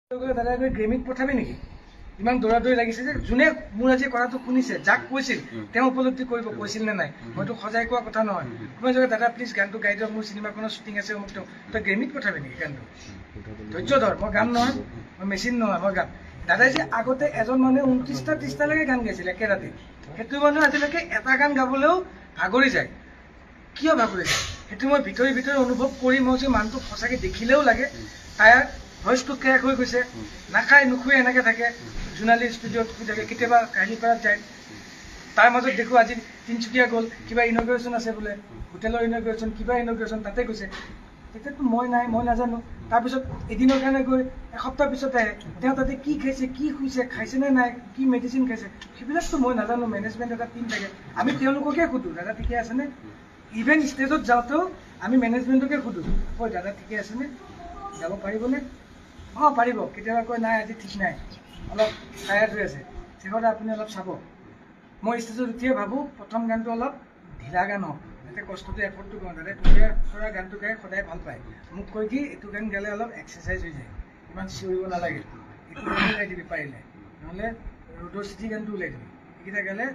দাদা গ্ৰেমিক পঠাবি নেকি? ইমান দৌৰা-দৌৰি লাগিছে যে যোনে মোৰ আজি কথাটো শুনিছে, যাক কৈছিল তেওঁ উপলব্ধি কৰিব, কৈছিল নে নাই। মইতো সজাই কোৱা কথা নহয়। মই যে দাদা প্লিজ গানটো গাই দিয়ক, মোৰ চিনেমাখনৰ শ্বুটিং আছে, মোক তই গ্ৰেমিক পঠাবি নেকি গানটো? ধৈৰ্য ধৰ, মই গান নহয়, মই মেচিন নহয়, মই গান। দাদাই যে আগতে এজন মানুহে 29টা 30টালৈকে গান গাইছিল একে ৰাতি, সেইটো মানুহে আজিলৈকে এটা গান গাবলৈও ভাগৰি যায়। কিয় ভাগৰি যায়? সেইটো মই ভিতৰি ভিতৰি অনুভৱ কৰি মই যে মানুহটোক সঁচাকৈ দেখিলেও লাগে। তাইৰ ভইচটো ক্ৰেক হৈ গৈছে, নাখায় নুখুৱে এনেকৈ থাকে, জোনালী ষ্টুডিঅ'ত শুই থাকে, কেতিয়াবা কাহিলীপাৰাত যায়। তাৰ মাজত দেখোঁ আজি তিনিচুকীয়া গ'ল, কিবা ইনগ্ৰেশ্যন আছে বোলে, হোটেলৰ ইনগ্ৰেশ্যন, কিবা ইনগ্ৰেশ্যন, তাতে গৈছে। তেতিয়াতো মই নাই, মই নাজানো। তাৰপিছত এদিনৰ কাৰণে গৈ এসপ্তাহ পিছত আহে, তেওঁ তাতে কি খাইছে, কি শুইছে, খাইছেনে নাই, কি মেডিচিন খাইছে, সেইবিলাকতো মই নাজানো। মেনেজমেণ্ট এটা টিম থাকে, আমি তেওঁলোককে সোধোঁ দাদা ঠিকে আছেনে। ইভেন ষ্টেজত যাওঁতেও আমি মেনেজমেণ্টকে সোধোঁ, ঐ দাদা ঠিকে আছেনে, যাব পাৰিবনে? অঁ পাৰিব। কেতিয়াবা কয় নাই আজি ঠিক নাই, অলপ টায়াৰ্ড হৈ আছে, শেষত আপুনি অলপ চাব। মই ষ্টেজত উঠিয়ে ভাবোঁ প্ৰথম গানটো অলপ ঢিলা গান হওক, যাতে কষ্টটো এফৰ্টটো কৰোঁ। দাদাই তুলীয়া কৰা গানটো গাই সদায় ভাল পায়। মোক কৈ কি এইটো গান গালে অলপ এক্সাৰচাইজ হৈ যায়, ইমান চিঞৰিব নালাগে, এইটো গান ওলাই দিবি পাৰিলে, নহ'লে ৰ'দৰ চিটি গানটো ওলাই দিবি, এইকেইটা গালে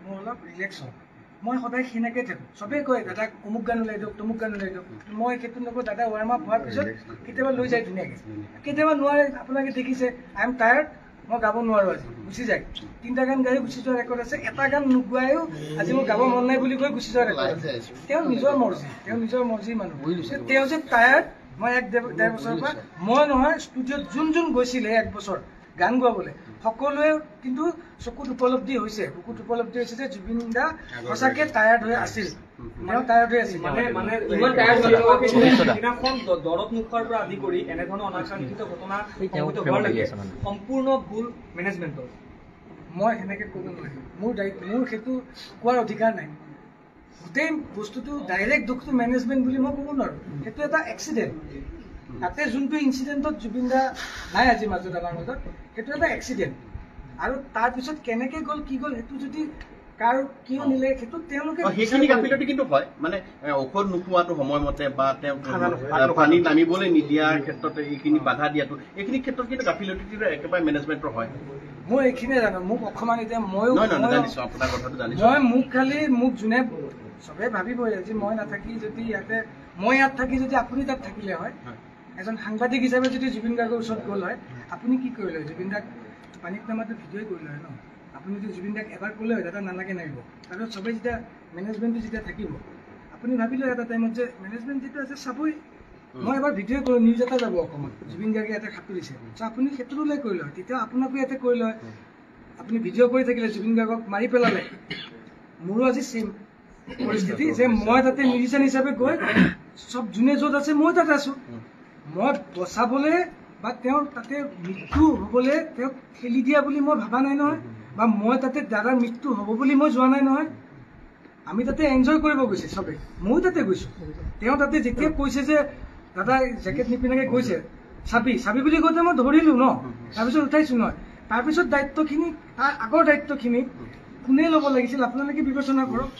মোৰ অলপ ৰিলেক্স হয়। মই সদায় সেনেকৈ থাকোঁ। চবেই কয় দাদাক অমুক গান ওলাই দিয়ক, তমুক গান ওলাই দিয়ক, মই সেইটো নকৰোঁ। দাদা ৱাৰ্ম আপ হোৱাৰ পিছত কেতিয়াবা লৈ যায় ধুনীয়াকৈ, কেতিয়াবা নোৱাৰে। আপোনালোকে দেখিছে আই এম টায়াৰ্ড, মই গাব নোৱাৰোঁ আজি, গুচি যায়। 3টা গান গাই গুচি যোৱা ৰেকৰ্ড আছে, এটা গান নোগোৱায়ো আজি মোৰ গাব মন নাই বুলি কৈ গুচি যোৱা ৰেকৰ্ড আছে। তেওঁ নিজৰ মৰ্জি, তেওঁ নিজৰ মৰ্জিৰ মানুহ। তেওঁ যে টায়াৰ্ড, মই 1-1.5 বছৰৰ পৰা মই নহয়, ষ্টুডিঅ'ত যোন গৈছিলে 1 বছৰ গান গোৱাবলৈ, সকলোৱে কিন্তু চকুত উপলব্ধি হৈছে যে জুবিন দা সঁচাকে টায়াৰ্ড হৈ আছিল। তেওঁ টায়াৰ্ড হৈ আছিল, দৰৱ নোখোৱাৰ পৰা আদি কৰি এনেধৰণৰ অনাকাংক্ষিত ঘটনা হোৱালৈকে সম্পূৰ্ণ ভুল মেনেজমেণ্টৰ। মই সেনেকে ক'ব নোৱাৰিম, মোৰ সেইটো কোৱাৰ অধিকাৰ নাই। গোটেই বস্তুটো ডাইৰেক্ট দুখটো মেনেজমেণ্ট বুলি মই ক'ব নোৱাৰোঁ। সেইটো এটা এক্সিডেণ্ট। তাতে যোনটো ইনচিডেণ্টত জুবিন দা নাই আজি মাজত আমাৰ মাজত, সেইটো এটা এক্সিডেণ্ট। আৰু তাৰপিছত কেনেকে গ'ল কি গ'ল সেইটো যদি কাৰ কিয় নিলে সেইটো তেওঁলোকে সেইখিনি গাফিলতি কিন্তু হয়। মানে ঔষধ নোখোৱাটো সময়মতে বা তেওঁ পানী নামিবলৈ নিদিয়াৰ ক্ষেত্ৰত এইখিনি বাধা দিয়াটো, এইখিনি ক্ষেত্ৰত কিন্তু গাফিলতি একেবাৰে মেনেজমেণ্টৰ হয়। মই এইখিনিয়ে জানো, মোক অকণমান এতিয়া ময়ো জানিছোঁ আপোনাৰ কথাটো জানিছোঁ। মোক যোনে চবে ভাবিবই আজি মই নাথাকি যদি মই ইয়াত থাকি যদি আপুনি তাত থাকিলে হয়, এজন সাংবাদিক হিচাপে যদি জুবিন গাৰ্গৰ ওচৰত গ'ল হয়, আপুনি কি কৰিলে হয়? জুবিন দাক পানীত নামাটো ভিডিঅ'ই কৰিলে হয় ন। আপুনি যদি জুবিন দাক এবাৰ ক'লে হয় দাদা নালাগে নামিব, তাৰপিছত চবেই যেতিয়া মেনেজমেণ্টটো যেতিয়া থাকিব, আপুনি ভাবিলে এটা টাইমত যে মেনেজমেণ্ট যিটো আছে চাবই। মই এবাৰ ভিডিঅ' কৰোঁ, নিউজ এটা যাব অসমত, জুবিন গাৰ্গে ইয়াতে সাঁতুৰিছে, চ' আপুনি সেইটো লৈ কৰিলে হয়, তেতিয়া আপোনাকো ইয়াতে কৰিলে হয়। আপুনি ভিডিঅ' কৰি থাকিলে, জুবিন গাৰ্গক মাৰি পেলালে। মোৰো আজি ছেম পৰিস্থিতি যে মই তাতে মিউজিচিয়ান হিচাপে গৈ চব যোনে য'ত আছে মই তাতে আছোঁ। মই বচাবলৈ বা তেওঁৰ তাতে মৃত্যু হ'বলৈ তেওঁক ঠেলি দিয়া বুলি মই ভবা নাই নহয়, বা মই তাতে দাদাৰ মৃত্যু হ'ব বুলি মই যোৱা নাই নহয়। আমি তাতে এনজয় কৰিব গৈছে চবেই, ময়ো তাতে গৈছোঁ। তেওঁ তাতে যেতিয়া কৈছে যে দাদা জেকেট নিপিন্ধাকৈ গৈছে, চাবি বুলি কওঁতে মই ধৰিলোঁ ন, তাৰপিছত উঠাইছোঁ নহয়। তাৰপিছত দায়িত্বখিনি, তাৰ আগৰ দায়িত্বখিনি কোনে ল'ব লাগিছিল আপোনালোকে বিবেচনা কৰক।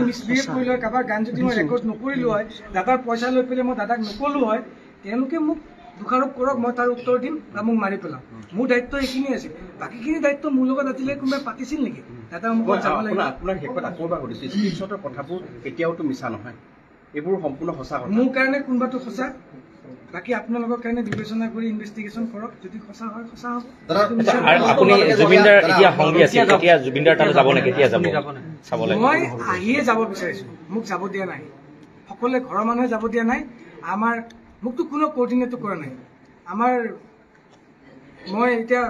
মিছবিহেভ কৰিলোঁ হয়, কাৰোবাৰ গান যদি মই ৰেকৰ্ড নকৰিলোঁ হয়, দাদাৰ পইচা লৈ পেলাই মই দাদাক নক'লোঁ হয়, তেওঁলোকে মোক দোষাৰোপ কৰক, মই তাৰ উত্তৰ দিম বা মোক মাৰি পেলাম। মোৰ দায়িত্ব এইখিনি আছিল, বাকীখিনি দায়িত্ব মোৰ লগত আছিলে। কোনোবাই পাতিছিল নেকি দাদা মোক যাব লাগিব? আপোনাৰ শেষত আকৌ এবাৰ সুধিছোঁ, স্ক্ৰীনশ্বটৰ কথাবোৰ কেতিয়াওতো মিছা নহয়, এইবোৰ সম্পূৰ্ণ সঁচা কথা। মোৰ কাৰণে কোনোবাটো সঁচা, বাকী আপোনালোকৰ কাৰণে বিবেচনা কৰি ইনভেষ্টিগেশ্যন কৰক, যদি সঁচা হয় সঁচা হ'ব। আপুনি জুবিনদাৰ এতিয়া সংগী আছিল, এতিয়া জুবিনদাৰ তাত যাব নে কেতিয়া যাব চাবলৈ? মই আহিয়ে যাব বিচাৰিছোঁ, মোক যাব দিয়া নাই, সকলোৱে ঘৰৰ মানুহে যাব দিয়া নাই। মোকতো কোনো কোঅৰ্ডিনেটো কৰা নাই। মই এতিয়া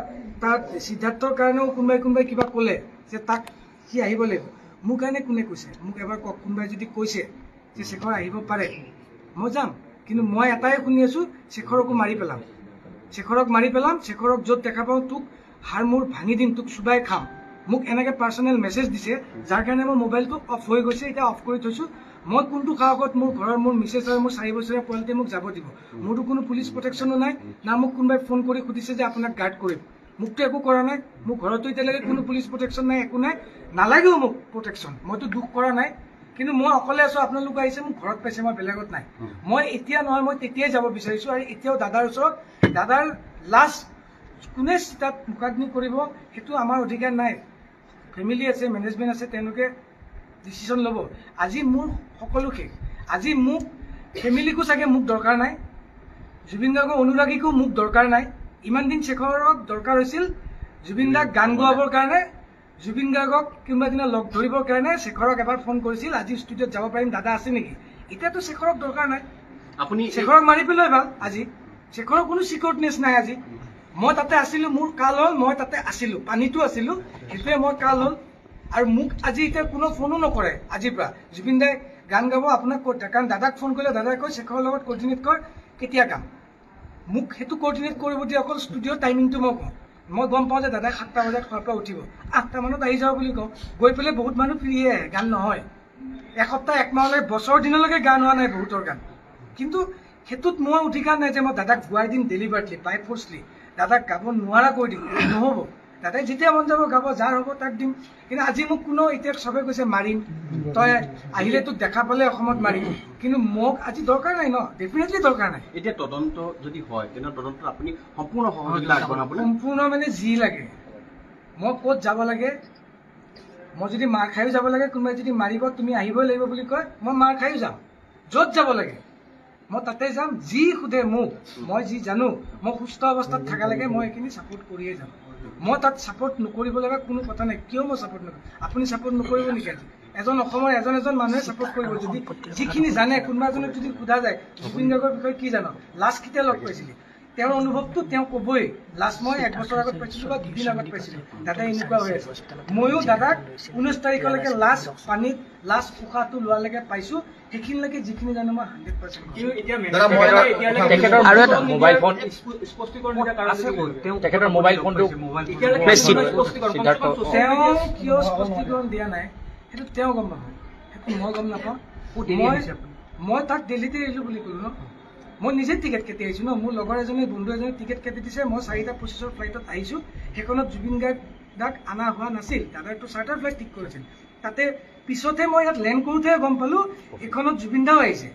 তাত সিদ্ধাৰ্থৰ কাৰণেও কোনোবাই কিবা ক'লে যে তাক সি আহিব লাগিব। মোৰ কাৰণে কোনে কৈছে? মোক এবাৰ কওক, কোনোবাই যদি কৈছে যে শেখৰ আহিব পাৰে, মই যাম। কিন্তু মই এটাই শুনি আছোঁ, শেখৰকো মাৰি পেলাম, শেখৰক য'ত দেখা পাওঁ তোক হাৰ মূৰ ভাঙি দিম, তোক চুবাই খাম। মোক এনেকৈ পাৰ্চনেল মেছেজ দিছে, যাৰ কাৰণে মোৰ মোবাইলটো অফ হৈ গৈছে, এতিয়া অফ কৰি থৈছোঁ। মই কোনটো সাহসত মোৰ ঘৰৰ মোৰ মিছেছ আৰু মোৰ 4 বছৰীয়া পোৱালিটোৱে মোক যাব দিব? মোৰতো কোনো পুলিচ প্ৰটেকশ্যনো নাই, না মোক কোনোবাই ফোন কৰি সুধিছে যে আপোনাক গাৰ্ড কৰিম। মোকতো একো কৰা নাই, মোৰ ঘৰতো এতিয়ালৈকে কোনো পুলিচ প্ৰটেকশ্যন নাই, একো নাই, নালাগেও মোক প্ৰটেকশ্যন। মইতো দুখ কৰা নাই, কিন্তু মই অকলে আছো, আপোনালোক আহিছে, মোক ঘৰত পাইছে, মই বেলেগত নাই। মই এতিয়া নহয়, মই তেতিয়াই যাব বিচাৰিছো। আৰু এতিয়াও দাদাৰ ওচৰত, দাদাৰ লাষ্ট কোনে তাত মুখাগ্নি কৰিব সেইটো আমাৰ অধিকাৰ নাই। ফেমিলি আছে, মেনেজমেণ্ট আছে, তেওঁলোকে ডিচিশ্যন ল'ব। আজি মোৰ সকলো শেষ। আজি মোক ফেমিলিকো চাগে মোক দৰকাৰ নাই, জুবিন গাৰ্গৰ অনুৰাগীকো মোক দৰকাৰ নাই। ইমান দিন শেখৰক দৰকাৰ হৈছিল জুবিন দাক গান গোৱাবৰ কাৰণে, জুবিন গাৰ্গক কোনোবা দিনা লগ ধৰিবৰ কাৰণে শেখৰক এবাৰ ফোন কৰিছিল, আজি ষ্টুডিঅ'ত যাব পাৰিম, দাদা আছে নেকি? এতিয়াতো শেখৰক দৰকাৰ নাই, আপুনি শেখৰক মাৰি পেলোৱাই ভাল। আজি শেখৰৰ কোনো চিকিউৰিটনেছ নাই। আজি মই তাতে আছিলো, মোৰ কাল হ'ল, মই তাতে আছিলো, পানীতো আছিলো, সেইটোৱে মোৰ কাল হ'ল। আৰু মোক আজি এতিয়া কোনো ফোনো নকৰে আজিৰ পৰা, জুবিন দাই গান গাব আপোনাক ক'ত, কাৰণ দাদাক ফোন কৰিলে দাদাই কয় শেখৰৰ লগত কৰ্ডিনেট কৰ, কেতিয়া কাম। মোক সেইটো কৰ্ডিনেট কৰিব দিয়ে, অকল ষ্টুডিঅ'ৰ টাইমিংটো মই কওঁ। মই গম পাওঁ যে দাদাই 7টা বজাত খোৱাৰ পৰা উঠিব, 8টা মানত আহি যাওঁ বুলি কওঁ। গৈ পেলাই বহুত মানুহ ফ্ৰীয়ে আহে, গান নহয়। এসপ্তাহ একমাহলৈ বছৰ দিনলৈকে গান হোৱা নাই বহুতৰ গান। কিন্তু সেইটোত মোৰ অধিকাৰ নাই যে মই দাদাক গোৱাই দিম ডেলিভাৰটলি, বাই ফৰ্চলি। দাদাক গাব নোৱাৰা কৈ দিম, নহ'ব। দাদাই যেতিয়া মন যাব গাব, যাৰ হ'ব তাক দিম। কিন্তু আজি মোক কোনো এতিয়া চবে কৈছে মাৰিম, তই আহিলে তোক দেখা পালে অসমত মাৰিম, কিন্তু মোক আজি দৰকাৰ নাই ন, ডেফিনেটলি দৰকাৰ নাই। এতিয়া তদন্ত যদি হয় তেনে তদন্তত আপুনি সম্পূৰ্ণ সহযোগিতা আগবঢ়াব। সম্পূৰ্ণ মানে যি লাগে, মই ক'ত যাব লাগে, মই যদি মাৰ খায়ো যাব লাগে, কোনোবাই যদি মাৰিব তুমি আহিবই লাগিব বুলি কয়, মই মাৰ খায়ো যাম। য'ত যাব লাগে মই তাতে যাম। যি সোধে মোক, মই যি জানো, মই সুস্থ অৱস্থাত থকা লাগে মই এইখিনি ছাপোৰ্ট কৰিয়ে যাম। মই তাত ছাপোৰ্ট নকৰিব লগা কোনো কথা নাই। কিয় মই ছাপোৰ্ট নকৰিম? আপুনি ছাপোৰ্ট নকৰিব নেকি? আজি এজন অসমৰ এজন মানুহে ছাপোৰ্ট কৰিব যদি যিখিনি জানে। কোনোবা এজনক যদি সোধা যায় জুবিন গাৰ্গৰ বিষয়ে কি জানো, লাষ্ট কেতিয়া লগ পাইছিলি, তেওঁৰ অনুভৱটো তেওঁ ক'বই। লাষ্ট মই 1 বছৰ আগত পাইছিলো বা 2 দিন আগত পাইছিলো, দাদাই এনেকুৱা হৈ আছে। ময়ো দাদাক 19 তাৰিখলৈকে লাষ্ট পানীত লাষ্ট উশাহটো লোৱালৈকে পাইছো। সেইখিনিলৈকে যিখিনি জানো মই 100%। কিন্তু এতিয়া তেখেতৰ আৰু এটা মোবাইল ফোন স্পষ্টীকৰণ দিয়া কাৰণ আছে ক'ত? তেখেতৰ মোবাইল ফোনটো তেওঁ কিয় স্পষ্টীকৰণ দিয়া নাই সেইটো তেওঁ গম নাপাওঁ, সেইটো মই গম নাপাওঁ। মই তাক দিল্লীতে আহিলো বুলি ক'লো ন। মই নিজে টিকেট কাটি আহিছো ন। মোৰ লগৰ এজনে, বন্ধু এজনে টিকেট কাটি দিছে। মই 4:25 ফ্লাইটত আহিছো। সেইখনত জুবিন গাৰ্গক অনা হোৱা নাছিল, দাদাইটো চাৰ্টাৰ ফ্লাইট ঠিক কৰিছিল। তাতে পিছতহে মই ইয়াত লেণ্ড কৰোঁতেহে গম পালো এইখনত জুবিন দাও আহিছে।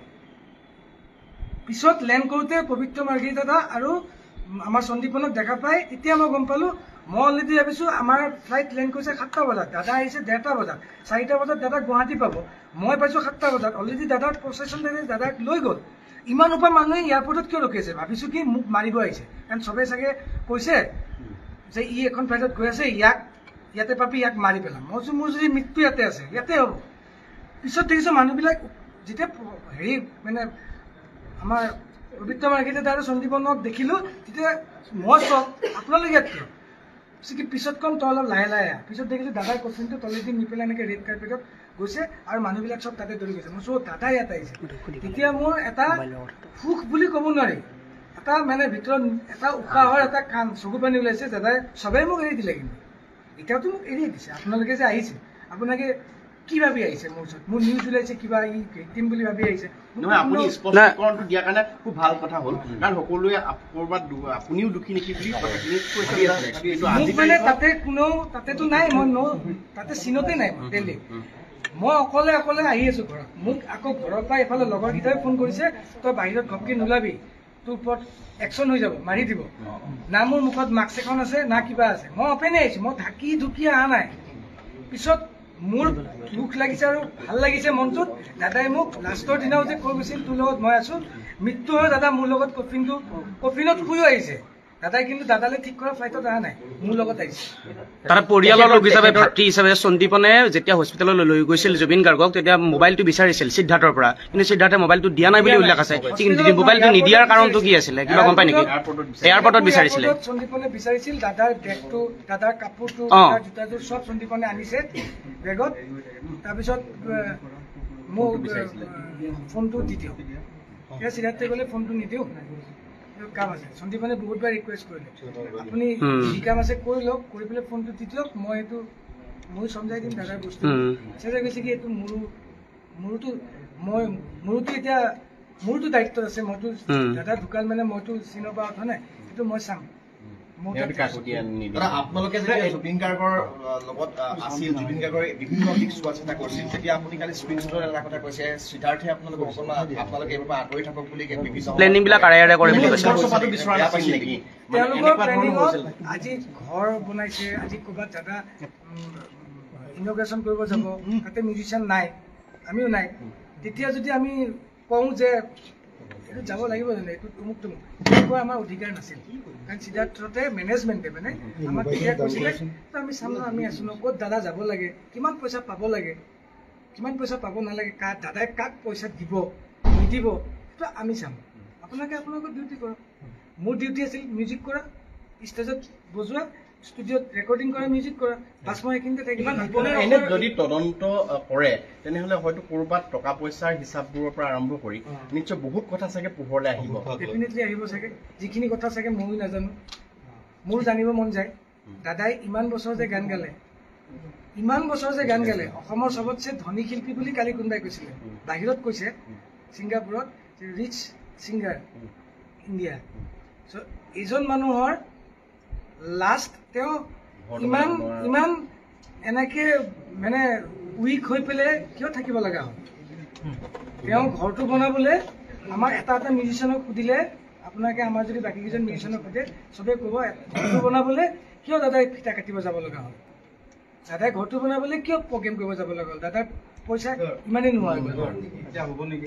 পিছত লেণ্ড কৰোঁতে পবিত্ৰ মাৰ্ঘী দাদা আৰু আমাৰ সন্দীপনক দেখা পাই এতিয়া মই গম পালো। মই অলৰেডি ভাবিছো আমাৰ ফ্লাইট লেণ্ড কৰিছে 7টা বজাত, দাদা আহিছে 1:30 বজাত, 4টা বজাত দাদা গুৱাহাটী পাব। মই পাইছো 7টা বজাত। অলৰেডি দাদাৰ প্ৰচেছন দাদাক লৈ গ'ল। ইমান সোপা মানুহে এয়াৰপৰ্টত কিয় ৰখি আছে? ভাবিছো কি মোক মাৰিব আহিছে, কাৰণ চবে চাগে কৈছে যে ই এখন ফ্লাইটত গৈ আছে, ইয়াতে পাবি, ইয়াক মাৰি পেলাম। মই মোৰ যদি মৃত্যু ইয়াতে আছে, ইয়াতে হ'ব। পিছত দেখিছো মানুহবিলাক যেতিয়া হেৰি মানে আমাৰ পবিত্ৰ মাৰ্ঘী দাদা আৰু সন্দীপনক দেখিলো, তেতিয়া মই চব আপোনালোকে ইয়াত কিয়? পিছত কম তই অলপ লাহে লাহে আহ। পিছত দেখিছো দাদাৰ কফিনটো তলেদি নি পেলাই এনেকৈ ৰেড কাৰ্পেটত গৈছে আৰু মানুহবিলাক চব তাতে দৌৰি গৈছে। মই চব দাদা ইয়াত আহিছে। তেতিয়া মোৰ এটা সুখ বুলি ক'ব নোৱাৰি, এটা মানে ভিতৰত এটা উশাহৰ এটা কাণ, চকু পানী ওলাইছে। দাদাই চবেই মোক এৰি দিলে, কিন্তু এতিয়াতো মোক এৰি দিছে। আপোনালোকে যে আহিছে, আপোনালোকে কি ভাবি আহিছে? মোৰ ওচৰত মোৰ নিউজ ওলাইছে কিবা ই ভিক্টিম বুলি ভাবি আহিছে। নহয়, আপুনি স্পষ্টীকৰণটো দিয়াৰ কাৰণে খুব ভাল কথা হ'ল, কাৰণ সকলোৱে ক'ৰবাত আপুনিও দুখী নেকি বুলি কথাখিনি ভাবি আছিলে। কিন্তু মোক আজি মানে তাতে কোনেও তাতেতো নাই, মই তাতে চিনতে নাই মই দিল্লী। মই অকলে আহি আছো ঘৰত। মোক আকৌ ঘৰৰ পৰা এইফালে লগৰকেইটাই ফোন কৰিছে, তই বাহিৰত ঘপকে নোলাবি, তোৰ ওপৰত একশ্যন হৈ যাব, মাৰি দিব। না মোৰ মুখত মাস্ক এখন আছে, না কিবা আছে। মই অপেনে আহিছো, মই ঢাকি ঢুকি অহা নাই। পিছত মোৰ দুখ লাগিছে আৰু ভাল লাগিছে মনটোত। দাদাই মোক লাষ্টৰ দিনাও যে কৈ গৈছিল তোৰ লগত মই আছো, মৃত্যু হয় দাদা মোৰ লগত কফিনত শুইও আহিছে দাদাই, কিন্তু দাদালে ঠিক কৰা ফ্লাইটত অহা নাই, মোৰ লগত আহিছে। তাৰ পৰিয়ালৰ লোক হিচাপে, ভাতৃ হিচাপে সন্দীপনে যেতিয়া হস্পিটেললৈ লৈ গৈছিল জুবিন গাৰ্গক, তেতিয়া মোবাইলটো বিচাৰিছিল সিদ্ধাৰ্থৰ পৰা, কিন্তু সিদ্ধাৰ্থে মোবাইলটো দিয়া নাই বুলি উল্লেখ আছে। মোবাইলটো নিদিয়াৰ কাৰণটো কি আছিলে, কিবা গম পাই নেকি? এয়াৰপৰ্টত বিচাৰিছিলে। সন্দীপনে বিচাৰিছিল দাদাৰ বেগটো, দাদাৰ কাপোৰটো, দাদাৰ জোতাযোৰ চব সন্দীপনে আনিছে বেগত। তাৰপিছত মোক ফোনটো দি দিয়ক। এতিয়া সিদ্ধাৰ্থে ক'লে ফোনটো নিদিওঁ, কাম আছে। সন্দীপনে বহুতবাৰ ৰিকুৱেষ্ট কৰিলে, আপুনি যি কাম আছে কৰি লওক, কৰি পেলাই ফোনটো দি দিয়ক, মই এইটো মই সমজাই দিম দাদাৰ বস্তু। চেষ্টা কৈছে কি এইটো মোৰোতো এতিয়া মোৰতো দায়িত্ব আছে। মইতো দাদা ঢুকাল মানে মইতো চিনৰ পৰা অহা নাই, সেইটো মই চাম। মোৰ সিহঁতে তাত কাকতি আনি নিদিয়ে দাদা আপোনালোকে যেতিয়া জুবিন গাৰ্গৰ লগত আছিল, জুবিন গাৰ্গৰ বিভিন্ন দিশ চোৱা চিতা কৰিছিল, তেতিয়া আপুনি কালি স্পিচত এটা কথা কৈছে, সিদ্ধাৰ্থে আপোনালোকক আপোনালোকে এইবাৰ আঁতৰি থাকক বুলি বিভিন্ন প্লেনিং বিলাক আৰে কৰে বুলি কৈছে। চপাটো বিচৰা নাছিল নেকি? মানে তেওঁলোকৰ এনেকুৱা ধৰণৰ প্লেনিঙত হৈছিল। আজি ঘৰ বনাইছে, আজি ক'ৰবাত দাদা ইনগ্ৰেশ্যন কৰিব যাব, তাতে মিউজিচিয়ান নাই, আমিও নাই, তেতিয়া যদি আমি কওঁ যে এইটো যাব লাগিব জানো, এইটো তুমুক তেনেকুৱা আমাৰ অধিকাৰ নাছিল। কাৰণ সিদ্ধাৰ্থতে মেনেজমেণ্টে মানে আমাক তেতিয়া কৈছিলে আমি চাম ন, আমি আছো ন, ক'ত দাদা যাব লাগে, কিমান পইচা পাব লাগে, কিমান পইচা পাব নালাগে, দাদাই কাক পইচা দিব নিদিব, সেইটো আমি চাম। আপোনালোকৰ ডিউটি কৰক। মোৰ ডিউটি আছিল মিউজিক কৰা, ষ্টেজত বজোৱা, ষ্টুডিঅ'ত ৰেকৰ্ডিং কৰা, মিউজিক কৰা, বাছ মই এইখিনিতে থাকিম। এনে যদি তদন্ত কৰে তেনেহলে হয়তো ক'ৰবাত টকা পইচাৰ হিচাপবোৰৰ পৰা আৰম্ভ কৰি নিশ্চয় বহুত কথা চাগে পোহৰলৈ আহিব। ডেফিনেটলি আহিব চাগে, যিখিনি কথা চাগে ময়ো নাজানো, মোৰ জানিব মন যায়। দাদাই ইমান বছৰ যে গান গালে, অসমৰ চবতছে ধনী শিল্পী বুলি কালি কোনোবাই কৈছিলে, বাহিৰত কৈছে ছিংগাপুৰত, ৰিচ ছিংগাৰ ইণ্ডিয়া। চ' এইজন মানুহৰ লাষ্ট তেওঁ ইমান এনেকে মানে উইক হৈ পেলাই কিয় থাকিব লগা হ'ল? তেওঁ ঘৰটো বনাবলৈ আমাৰ এটা মিউজিচিয়ানক সুধিলে, আপোনালোকে আমাৰ যদি বাকী কেইজন মিউজিচিয়ানক সোধে চবেই ক'ব ঘৰটো বনাবলৈ কিয় দাদাই ফিটা কাটিব যাব লগা হ'ল, দাদাই ঘৰটো বনাবলৈ কিয় প্ৰগ্ৰেম কৰিব যাব লগা হ'ল, দাদাৰ পইচা ইমানেই নোহোৱা হৈ গ'ল।